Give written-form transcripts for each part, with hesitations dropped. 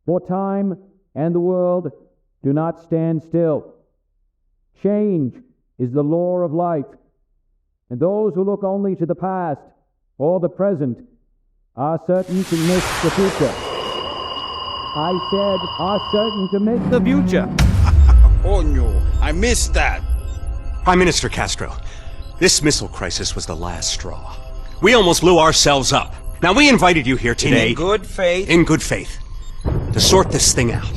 For time and the world do not stand still. Change is the law of life, and those who look only to the past or the present are certain to miss the future. I said, are certain to miss the future. Oh no, I missed that. Prime Minister Castro, this missile crisis was the last straw. We almost blew ourselves up. Now, we invited you here today... In good faith. In good faith. To sort this thing out.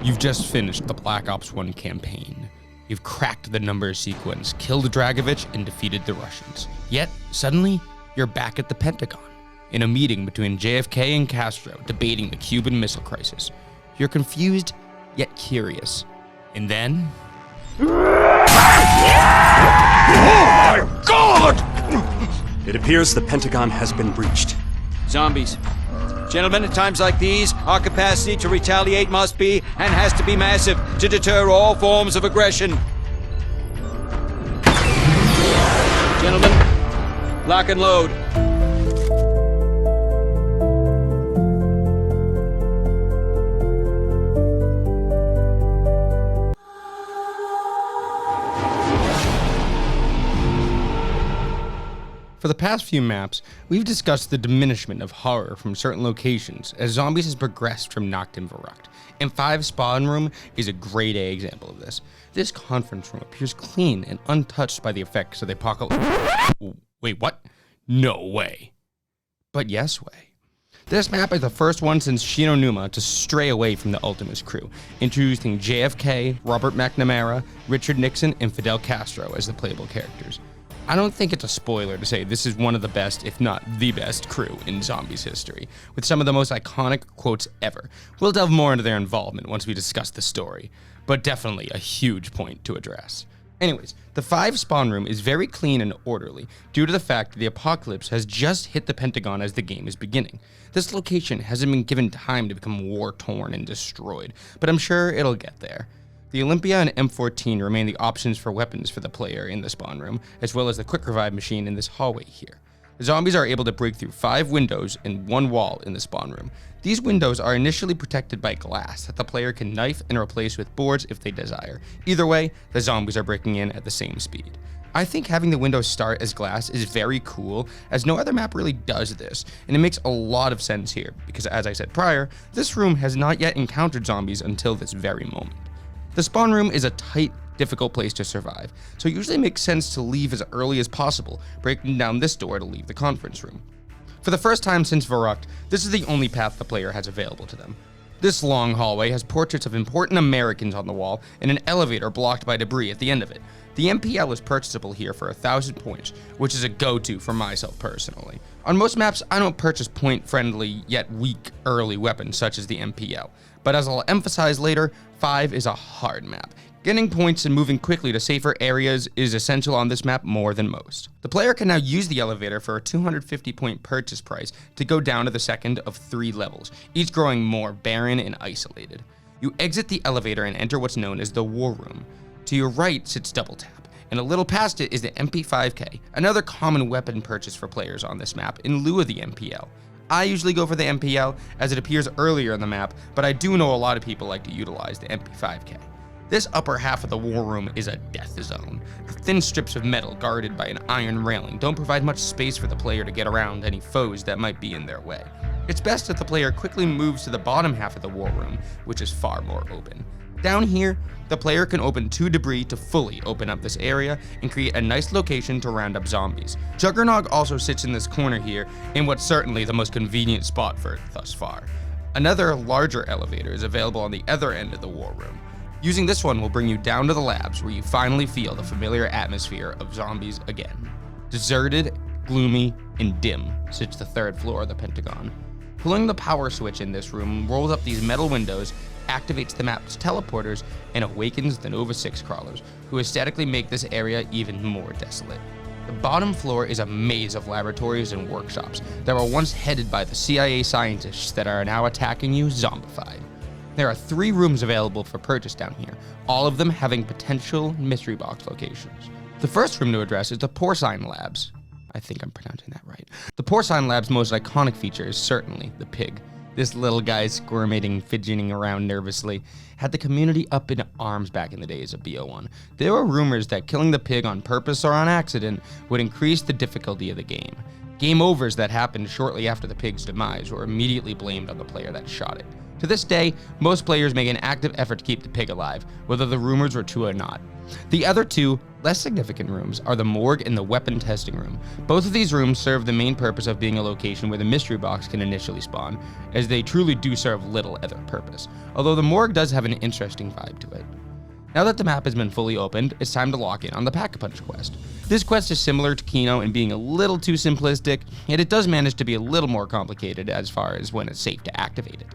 You've just finished the Black Ops 1 campaign. You've cracked the numbers sequence, killed Dragovich, and defeated the Russians. Yet, suddenly, you're back at the Pentagon, in a meeting between JFK and Castro, debating the Cuban Missile Crisis. You're confused, yet curious. And then... Oh my God! It appears the Pentagon has been breached. Zombies. Gentlemen, at times like these, our capacity to retaliate must be, and has to be massive, to deter all forms of aggression. Gentlemen, lock and load. For the past few maps, we've discussed the diminishment of horror from certain locations as Zombies has progressed from Nacht and Verrückt, and 5 Spawn Room is a grade A example of this. This conference room appears clean and untouched by the effects of the apocalypse. Wait, what? No way. But yes way. This map is the first one since Shino Numa to stray away from the Ultimus crew, introducing JFK, Robert McNamara, Richard Nixon, and Fidel Castro as the playable characters. I don't think it's a spoiler to say this is one of the best, if not the best, crew in Zombies history, with some of the most iconic quotes ever. We'll delve more into their involvement once we discuss the story, but definitely a huge point to address. Anyways, the 5 Spawn Room is very clean and orderly due to the fact that the apocalypse has just hit the Pentagon as the game is beginning. This location hasn't been given time to become war-torn and destroyed, but I'm sure it'll get there. The Olympia and M14 remain the options for weapons for the player in the spawn room, as well as the quick revive machine in this hallway here. The zombies are able to break through 5 windows and 1 wall in the spawn room. These windows are initially protected by glass that the player can knife and replace with boards if they desire. Either way, the zombies are breaking in at the same speed. I think having the windows start as glass is very cool, as no other map really does this, and it makes a lot of sense here, because as I said prior, this room has not yet encountered zombies until this very moment. The spawn room is a tight, difficult place to survive, so it usually makes sense to leave as early as possible, breaking down this door to leave the conference room. For the first time since Verrückt, this is the only path the player has available to them. This long hallway has portraits of important Americans on the wall and an elevator blocked by debris at the end of it. The MPL is purchasable here for 1,000 points, which is a go-to for myself personally. On most maps, I don't purchase point-friendly yet weak early weapons such as the MPL, but as I'll emphasize later, 5 is a hard map. Getting points and moving quickly to safer areas is essential on this map more than most. The player can now use the elevator for a 250 point purchase price to go down to the second of 3 levels, each growing more barren and isolated. You exit the elevator and enter what's known as the War Room. To your right sits Double Tap, and a little past it is the MP5K, another common weapon purchase for players on this map in lieu of the MPL. I usually go for the MPL as it appears earlier in the map, but I do know a lot of people like to utilize the MP5K. This upper half of the war room is a death zone. The thin strips of metal guarded by an iron railing don't provide much space for the player to get around any foes that might be in their way. It's best if the player quickly moves to the bottom half of the war room, which is far more open. Down here, the player can open 2 debris to fully open up this area and create a nice location to round up zombies. Juggernog also sits in this corner here in what's certainly the most convenient spot for it thus far. Another larger elevator is available on the other end of the war room. Using this one will bring you down to the labs where you finally feel the familiar atmosphere of zombies again. Deserted, gloomy, and dim sits the 3rd floor of the Pentagon. Pulling the power switch in this room rolls up these metal windows, activates the map's teleporters, and awakens the Nova 6 crawlers, who aesthetically make this area even more desolate. The bottom floor is a maze of laboratories and workshops that were once headed by the CIA scientists that are now attacking you zombified. There are 3 rooms available for purchase down here, all of them having potential mystery box locations. The first room to address is the Porcine Labs. I think I'm pronouncing that right. The Porcine Lab's most iconic feature is certainly the pig. this little guy squirming, fidgeting around nervously, had the community up in arms back in the days of BO1. There were rumors that killing the pig on purpose or on accident would increase the difficulty of the game. Game overs that happened shortly after the pig's demise were immediately blamed on the player that shot it. To this day, most players make an active effort to keep the pig alive, whether the rumors were true or not. The other two, less significant rooms are the morgue and the weapon testing room. Both of these rooms serve the main purpose of being a location where the mystery box can initially spawn, as they truly do serve little other purpose, although the morgue does have an interesting vibe to it. Now that the map has been fully opened, it's time to lock in on the Pack-a-Punch quest. This quest is similar to Kino in being a little too simplistic, yet it does manage to be a little more complicated as far as when it's safe to activate it.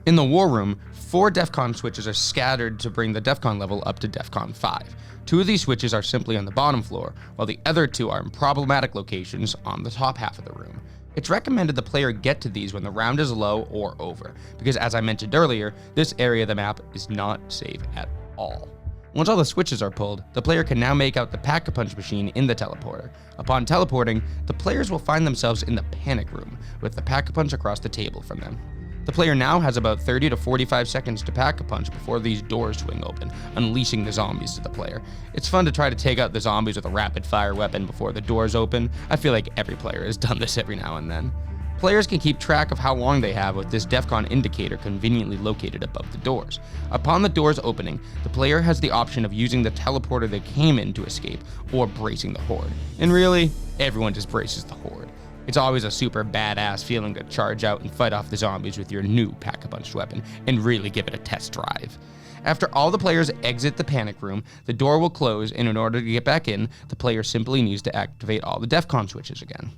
In the War Room, 4 DEFCON switches are scattered to bring the DEFCON level up to DEFCON 5. 2 of these switches are simply on the bottom floor, while the other 2 are in problematic locations on the top half of the room. It's recommended the player get to these when the round is low or over, because as I mentioned earlier, this area of the map is not safe at all. Once all the switches are pulled, the player can now make out the Pack-a-Punch machine in the teleporter. Upon teleporting, the players will find themselves in the panic room, with the Pack-a-Punch across the table from them. The player now has about 30 to 45 seconds to Pack-a-Punch before these doors swing open, unleashing the zombies to the player. It's fun to try to take out the zombies with a rapid-fire weapon before the doors open. I feel like every player has done this every now and then. Players can keep track of how long they have with this DEFCON indicator conveniently located above the doors. Upon the doors opening, the player has the option of using the teleporter they came in to escape, or bracing the horde. And really, everyone just braces the horde. It's always a super badass feeling to charge out and fight off the zombies with your new Pack-a-Punch weapon, and really give it a test drive. After all the players exit the panic room, the door will close, and in order to get back in, the player simply needs to activate all the DEFCON switches again.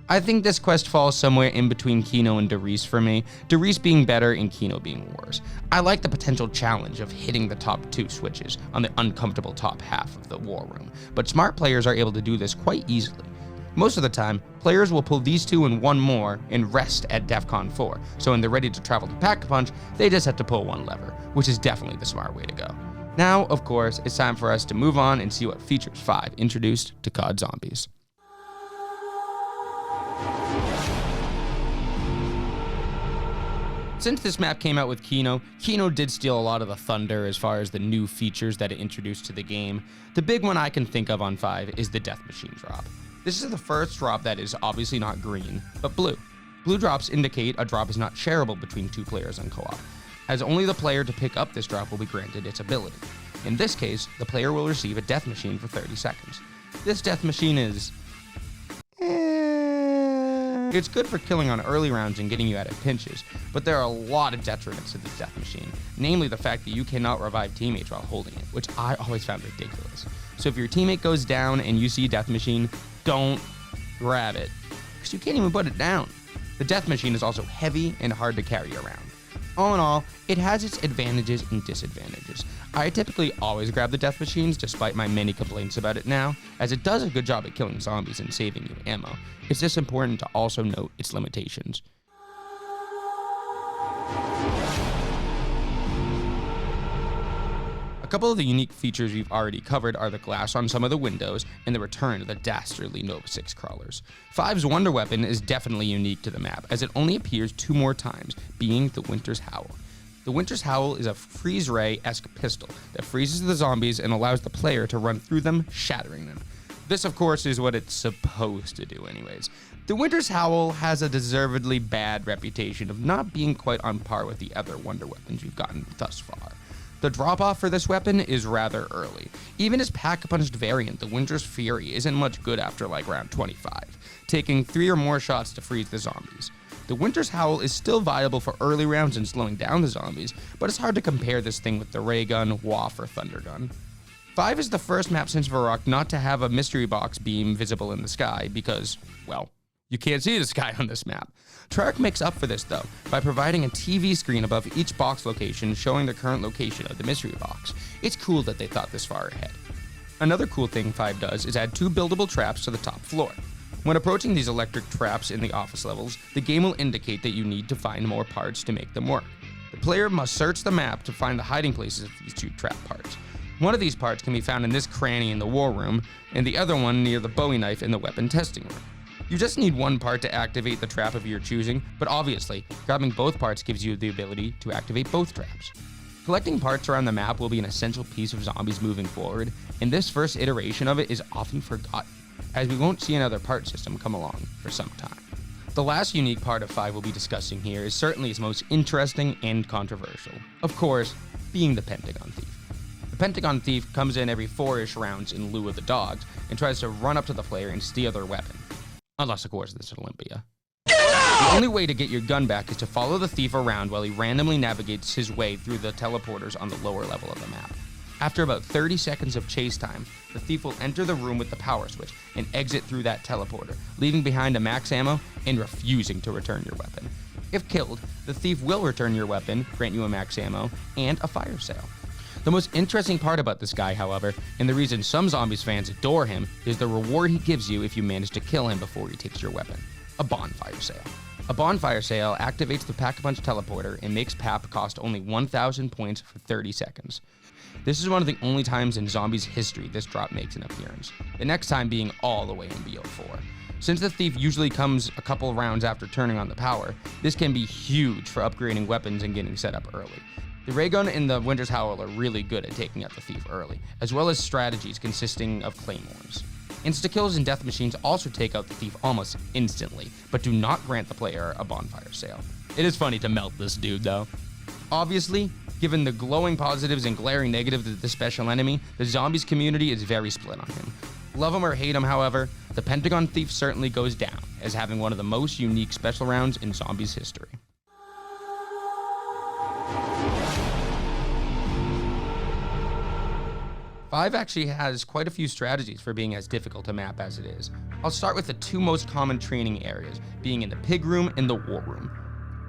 I think this quest falls somewhere in between Kino and Derice for me, Derice being better and Kino being worse. I like the potential challenge of hitting the top 2 switches on the uncomfortable top half of the War Room, but smart players are able to do this quite easily. Most of the time, players will pull these 2 and 1 more and rest at DEFCON 4, so when they're ready to travel to Pack-a-Punch, they just have to pull 1 lever, which is definitely the smart way to go. Now, of course, it's time for us to move on and see what features 5 introduced to COD Zombies. Since this map came out with Kino did steal a lot of the thunder as far as the new features that it introduced to the game. The big one I can think of on 5 is the Death Machine drop. This is the first drop that is obviously not green, but blue. Blue drops indicate a drop is not shareable between 2 players on co-op, as only the player to pick up this drop will be granted its ability. In this case, the player will receive a Death Machine for 30 seconds. This Death Machine is... It's good for killing on early rounds and getting you out of pinches, but there are a lot of detriments to this Death Machine, namely the fact that you cannot revive teammates while holding it, which I always found ridiculous. So if your teammate goes down and you see Death Machine, don't grab it, because you can't even put it down. The Death Machine is also heavy and hard to carry around. All in all, it has its advantages and disadvantages. I typically always grab the Death Machines despite my many complaints about it now, as it does a good job at killing zombies and saving you ammo. It's just important to also note its limitations. A couple of the unique features we've already covered are the glass on some of the windows and the return of the dastardly Nova 6 crawlers. 5's wonder weapon is definitely unique to the map, as it only appears 2 more times, being the Winter's Howl. The Winter's Howl is a freeze ray-esque pistol that freezes the zombies and allows the player to run through them, shattering them. This, of course, is what it's supposed to do anyways. The Winter's Howl has a deservedly bad reputation of not being quite on par with the other wonder weapons we've gotten thus far. The drop-off for this weapon is rather early. Even its Pack-a-Punched variant, the Winter's Fury, isn't much good after like round 25, taking 3 or more shots to freeze the zombies. The Winter's Howl is still viable for early rounds and slowing down the zombies, but it's hard to compare this thing with the Ray Gun, Waff, or Thunder Gun. 5 is the first map since Varrock not to have a mystery box beam visible in the sky because, well, you can't see the sky on this map. Treyarch makes up for this, though, by providing a TV screen above each box location showing the current location of the mystery box. It's cool that they thought this far ahead. Another cool thing 5 does is add 2 buildable traps to the top floor. When approaching these electric traps in the office levels, the game will indicate that you need to find more parts to make them work. The player must search the map to find the hiding places of these 2 trap parts. One of these parts can be found in this cranny in the War Room, and the other one near the Bowie knife in the weapon testing room. You just need one part to activate the trap of your choosing, but obviously, grabbing both parts gives you the ability to activate both traps. Collecting parts around the map will be an essential piece of Zombies moving forward, and this first iteration of it is often forgotten, as we won't see another part system come along for some time. The last unique part of 5 we'll be discussing here is certainly its most interesting and controversial. Of course, being the Pentagon Thief. The Pentagon Thief comes in every 4-ish rounds in lieu of the dogs and tries to run up to the player and steal their weapon. Unless, of course, this is Olympia. The only way to get your gun back is to follow the thief around while he randomly navigates his way through the teleporters on the lower level of the map. After about 30 seconds of chase time, the thief will enter the room with the power switch and exit through that teleporter, leaving behind a max ammo and refusing to return your weapon. If killed, the thief will return your weapon, grant you a max ammo, and a fire sale. The most interesting part about this guy, however, and the reason some Zombies fans adore him, is the reward he gives you if you manage to kill him before he takes your weapon. A bonfire sale. A bonfire sale activates the Pack-a-Punch teleporter and makes PAP cost only 1,000 points for 30 seconds. This is one of the only times in Zombies history this drop makes an appearance, the next time being all the way in BO4. Since the thief usually comes a couple rounds after turning on the power, this can be huge for upgrading weapons and getting set up early. The ray gun and the Winter's Howl are really good at taking out the thief early, as well as strategies consisting of claymores. Insta-kills and death machines also take out the thief almost instantly, but do not grant the player a bonfire sale. It is funny to melt this dude though. Obviously, given the glowing positives and glaring negatives of this special enemy, the Zombies community is very split on him. Love him or hate him, however, the Pentagon Thief certainly goes down as having one of the most unique special rounds in Zombies history. Five actually has quite a few strategies for being as difficult to map as it is. I'll start with the two most common training areas, being in the Pig Room and the War Room.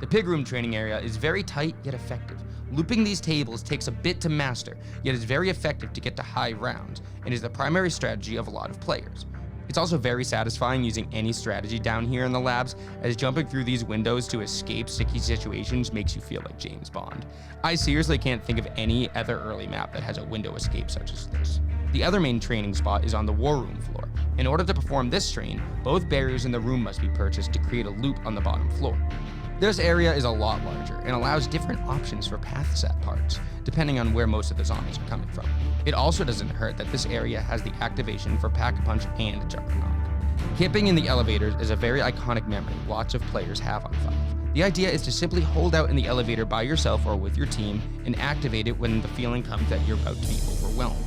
The Pig Room training area is very tight yet effective. Looping these tables takes a bit to master, yet is very effective to get to high rounds, and is the primary strategy of a lot of players. It's also very satisfying using any strategy down here in the labs, as jumping through these windows to escape sticky situations makes you feel like James Bond. I seriously can't think of any other early map that has a window escape such as this. The other main training spot is on the War Room floor. In order to perform this train, both barriers in the room must be purchased to create a loop on the bottom floor. This area is a lot larger and allows different options for path set parts, depending on where most of the zombies are coming from. It also doesn't hurt that this area has the activation for Pack-a-Punch and Juggernaut. Camping in the elevators is a very iconic memory lots of players have on 5. The idea is to simply hold out in the elevator by yourself or with your team and activate it when the feeling comes that you're about to be overwhelmed.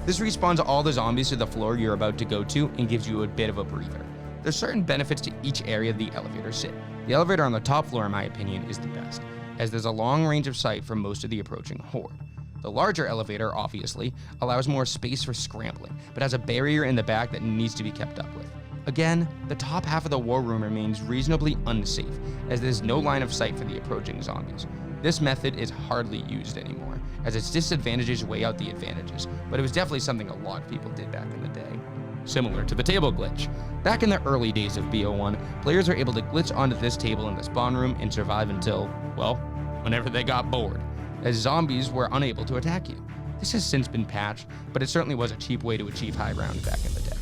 This respawns all the zombies to the floor you're about to go to and gives you a bit of a breather. There's certain benefits to each area the elevators sit. The elevator on the top floor, in my opinion, is the best, as there's a long range of sight for most of the approaching horde. The larger elevator, obviously, allows more space for scrambling, but has a barrier in the back that needs to be kept up with. Again, the top half of the War Room remains reasonably unsafe, as there's no line of sight for the approaching zombies. This method is hardly used anymore, as its disadvantages weigh out the advantages, but it was definitely something a lot of people did back in the day. Similar to the table glitch. Back in the early days of BO1, players were able to glitch onto this table in the spawn room and survive until, well, whenever they got bored, as zombies were unable to attack you. This has since been patched, but it certainly was a cheap way to achieve high round back in the day.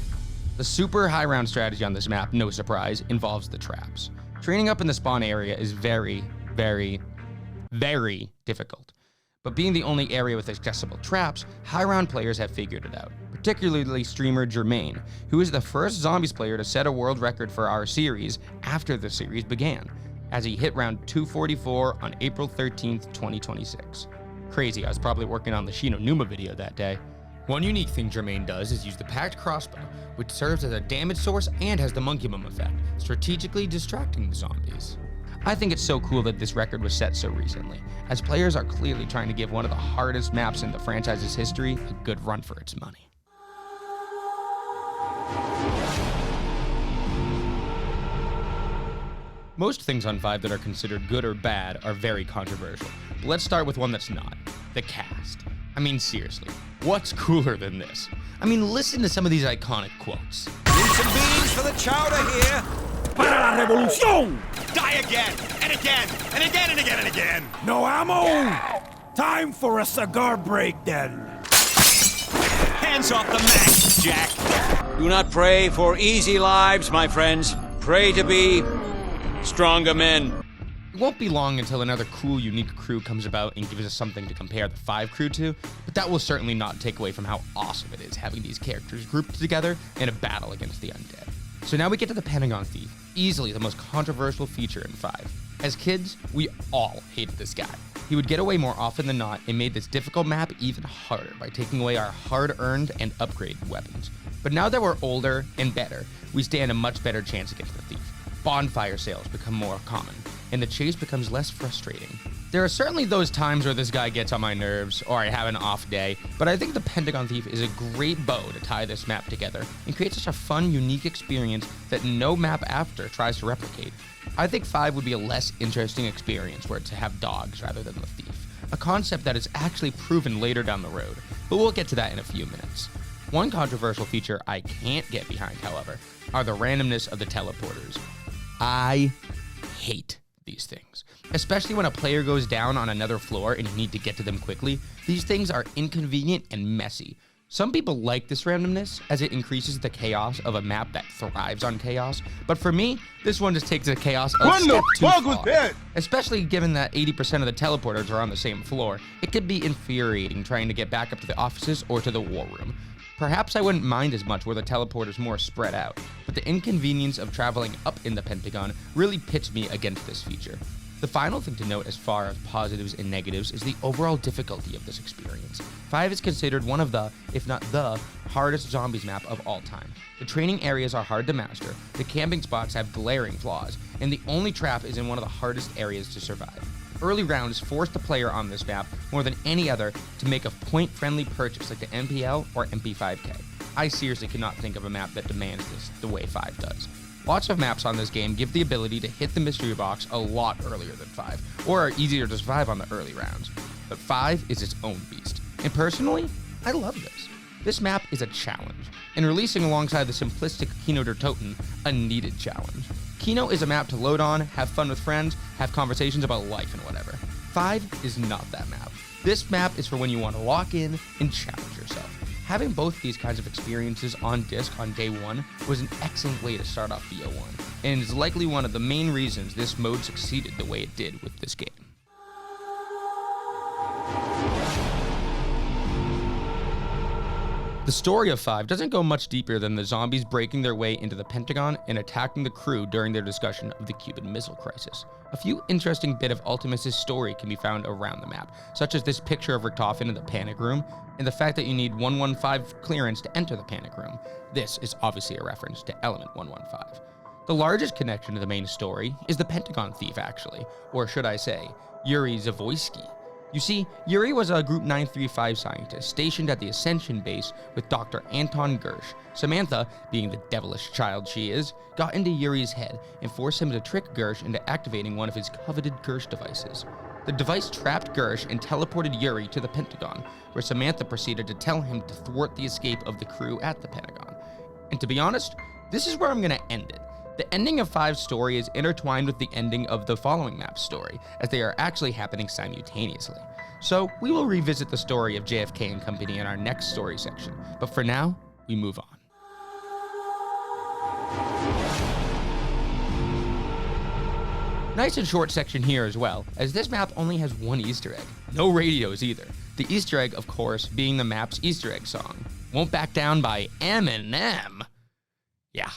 The super high round strategy on this map, no surprise, involves the traps. Training up in the spawn area is very, very, very difficult. But being the only area with accessible traps, high round players have figured it out. Particularly streamer Jermaine, who is the first Zombies player to set a world record for our series after the series began, as he hit round 244 on April 13th, 2026. Crazy, I was probably working on the Shino Numa video that day. One unique thing Jermaine does is use the packed crossbow, which serves as a damage source and has the monkey bomb effect, strategically distracting the zombies. I think it's so cool that this record was set so recently, as players are clearly trying to give one of the hardest maps in the franchise's history a good run for its money. Most things on 5 that are considered good or bad are very controversial, but let's start with one that's not, the cast. I mean, seriously, what's cooler than this? I mean, listen to some of these iconic quotes. Need some beans for the chowder here. Para la revolución! Die again, and again, and again, and again, and again! No ammo! Yeah. Time for a cigar break then! Hands off the Mac, Jack! Do not pray for easy lives, my friends. Pray to be stronger men. It won't be long until another cool, unique crew comes about and gives us something to compare the 5 crew to, but that will certainly not take away from how awesome it is having these characters grouped together in a battle against the undead. So now we get to the Pentagon Thief, easily the most controversial feature in 5. As kids, we all hated this guy. He would get away more often than not and made this difficult map even harder by taking away our hard-earned and upgraded weapons. But now that we're older and better, we stand a much better chance against the thief. Bonfire sales become more common, and the chase becomes less frustrating. There are certainly those times where this guy gets on my nerves, or I have an off day, but I think the Pentagon Thief is a great bow to tie this map together and create such a fun, unique experience that no map after tries to replicate. I think 5 would be a less interesting experience were it to have dogs rather than the thief, a concept that is actually proven later down the road, but we'll get to that in a few minutes. One controversial feature I can't get behind, however, are the randomness of the teleporters. I hate these things, especially when a player goes down on another floor and you need to get to them quickly. These things are inconvenient and messy. Some people like this randomness as it increases the chaos of a map that thrives on chaos, but for me, this one just takes the chaos a step too far. Especially given that 80% of the teleporters are on the same floor, it could be infuriating trying to get back up to the offices or to the war room. Perhaps I wouldn't mind as much were the teleporters more spread out, but the inconvenience of traveling up in the Pentagon really pits me against this feature. The final thing to note as far as positives and negatives is the overall difficulty of this experience. 5 is considered one of the, if not the, hardest zombies map of all time. The training areas are hard to master, the camping spots have glaring flaws, and the only trap is in one of the hardest areas to survive. Early rounds force the player on this map more than any other to make a point-friendly purchase like the MPL or MP5K. I seriously cannot think of a map that demands this the way 5 does. Lots of maps on this game give the ability to hit the mystery box a lot earlier than 5, or are easier to survive on the early rounds. But 5 is its own beast, and personally, I love this. This map is a challenge, and releasing alongside the simplistic Kino der Toten, a needed challenge. Kino is a map to load on, have fun with friends, have conversations about life and whatever. 5 is not that map. This map is for when you want to lock in and challenge yourself. Having both these kinds of experiences on disc on day 1 was an excellent way to start off BO1, and is likely one of the main reasons this mode succeeded the way it did with this game. The story of 5 doesn't go much deeper than the zombies breaking their way into the Pentagon and attacking the crew during their discussion of the Cuban Missile Crisis. A few interesting bit of Ultimus' story can be found around the map, such as this picture of Richtofen in the Panic Room, and the fact that you need 115 clearance to enter the Panic Room. This is obviously a reference to Element 115. The largest connection to the main story is the Pentagon Thief, actually, or should I say, Yuri Zavoyski. You see, Yuri was a Group 935 scientist stationed at the Ascension base with Dr. Anton Gersh. Samantha, being the devilish child she is, got into Yuri's head and forced him to trick Gersh into activating one of his coveted Gersh devices. The device trapped Gersh and teleported Yuri to the Pentagon, where Samantha proceeded to tell him to thwart the escape of the crew at the Pentagon. And to be honest, this is where I'm gonna end it. The ending of 5's story is intertwined with the ending of the following map's story, as they are actually happening simultaneously. So we will revisit the story of JFK and company in our next story section, but for now, we move on. Nice and short section here as well, as this map only has one Easter egg. No radios either. The Easter egg, of course, being the map's Easter egg song. Won't Back Down by Eminem. Yeah.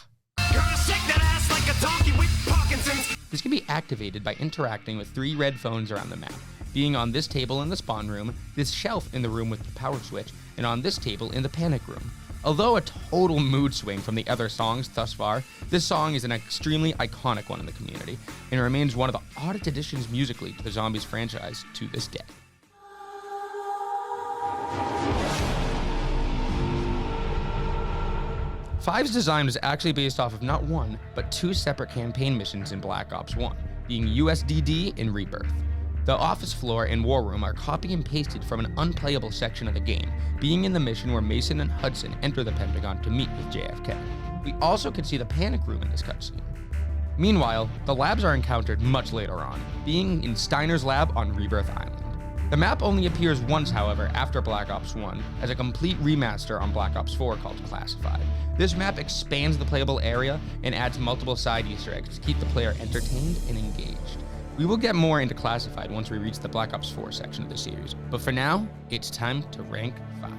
This can be activated by interacting with 3 red phones around the map, being on this table in the spawn room, this shelf in the room with the power switch, and on this table in the panic room. Although a total mood swing from the other songs thus far, this song is an extremely iconic one in the community, and remains one of the oddest additions musically to the Zombies franchise to this day. Five's design was actually based off of not one, but 2 separate campaign missions in Black Ops 1, being USDD and Rebirth. The office floor and war room are copy and pasted from an unplayable section of the game, being in the mission where Mason and Hudson enter the Pentagon to meet with JFK. We also can see the panic room in this cutscene. Meanwhile, the labs are encountered much later on, being in Steiner's lab on Rebirth Island. The map only appears once, however, after Black Ops 1, as a complete remaster on Black Ops 4 called Classified. This map expands the playable area and adds multiple side Easter eggs to keep the player entertained and engaged. We will get more into Classified once we reach the Black Ops 4 section of the series, but for now, it's time to rank 5.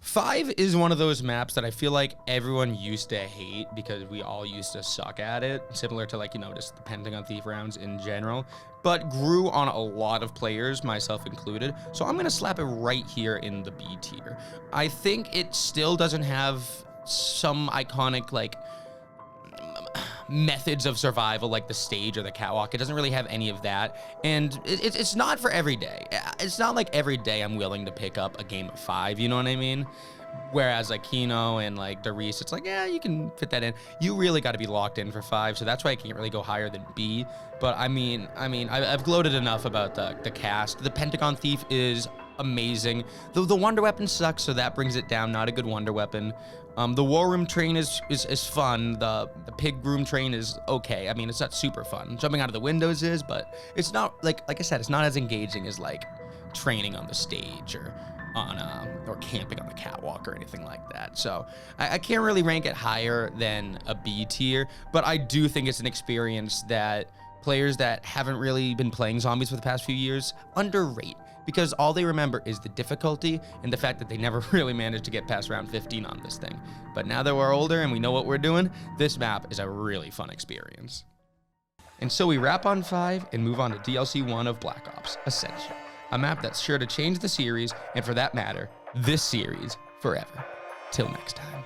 5 is one of those maps that I feel like everyone used to hate because we all used to suck at it, similar to just the Pentagon Thief rounds in general, but grew on a lot of players, myself included, so I'm gonna slap it right here in the B tier. I think it still doesn't have some iconic, methods of survival like the stage or the catwalk. It doesn't really have any of that, and it's not for every day. It's not like every day I'm willing to pick up a game of 5, you know what I mean? Whereas Kino and Darius, it's yeah, you can fit that in. You really got to be locked in for 5, so that's why I can't really go higher than B. But I've gloated enough about the cast. The Pentagon Thief is amazing. The Wonder Weapon sucks, so that brings it down. Not a good Wonder Weapon. The War Room train is fun. The Pig Room train is okay. It's not super fun. Jumping out of the windows is, but it's not like I said, it's not as engaging as training on the stage or camping on the catwalk or anything like that. So I can't really rank it higher than a B tier, but I do think it's an experience that players that haven't really been playing zombies for the past few years underrate, because all they remember is the difficulty and the fact that they never really managed to get past round 15 on this thing. But now that we're older and we know what we're doing, this map is a really fun experience. And so we wrap on 5 and move on to DLC 1 of Black Ops, Ascension, a map that's sure to change the series, and for that matter, this series forever. Till next time.